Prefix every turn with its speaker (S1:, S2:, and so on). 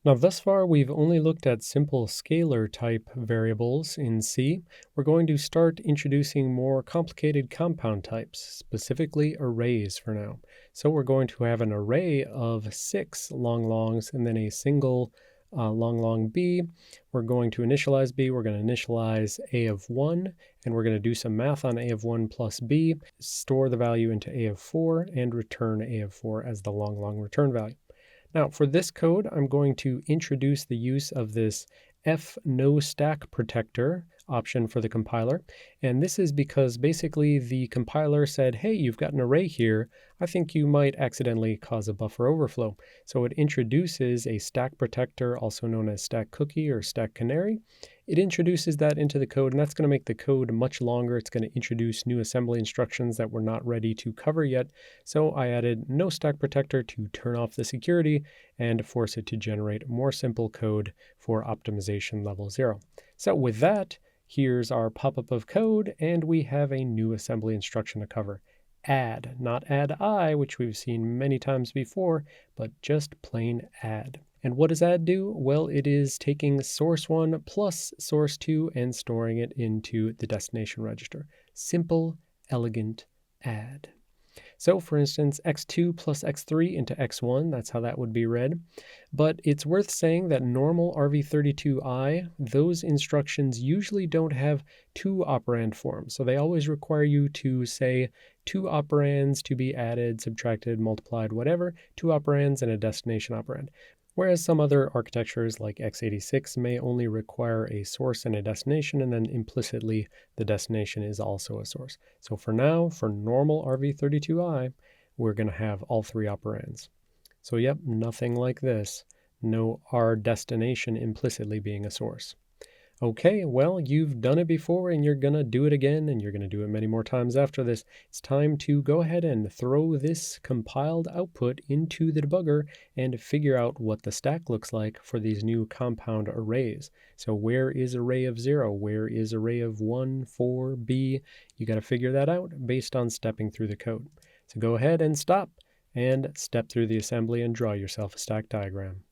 S1: Now, thus far, we've only looked at simple scalar type variables in C. We're going to start introducing more complicated compound types, specifically arrays for now. So we're going to have an array of 6 long longs and then a single long B. We're going to initialize B. We're going to initialize A of 1, and we're going to do some math on A of 1 plus B, store the value into A of 4, and return A of 4 as the long return value. Now, for this code, I'm going to introduce the use of this fNoStackProtector option for the compiler. And this is because basically the compiler said, hey, you've got an array here. I think you might accidentally cause a buffer overflow. So it introduces a stack protector, also known as stack cookie or stack canary. It introduces that into the code, and that's going to make the code much longer. It's going to introduce new assembly instructions that we're not ready to cover yet. So I added no stack protector to turn off the security and force it to generate more simple code for optimization level 0. So with that, here's our pop-up of code, and we have a new assembly instruction to cover. Add, not add I, which we've seen many times before, but just plain add. And what does add do? Well, it is taking source1 plus source2 and storing it into the destination register. Simple, elegant add. So for instance, x2 plus x3 into x1, that's how that would be read. But it's worth saying that normal RV32I, those instructions usually don't have two operand forms. So they always require you to say two operands to be added, subtracted, multiplied, whatever, two operands and a destination operand. Whereas some other architectures like x86 may only require a source and a destination, and then implicitly the destination is also a source. So for now, for normal RV32I, we're going to have all three operands. So yep, nothing like this. No R destination implicitly being a source. Okay, well, you've done it before and you're going to do it again, and you're going to do it many more times after this. It's time to go ahead and throw this compiled output into the debugger and figure out what the stack looks like for these new compound arrays. So where is array of 0? Where is array of 1, 4, B? You got to figure that out based on stepping through the code. So go ahead and stop and step through the assembly and draw yourself a stack diagram.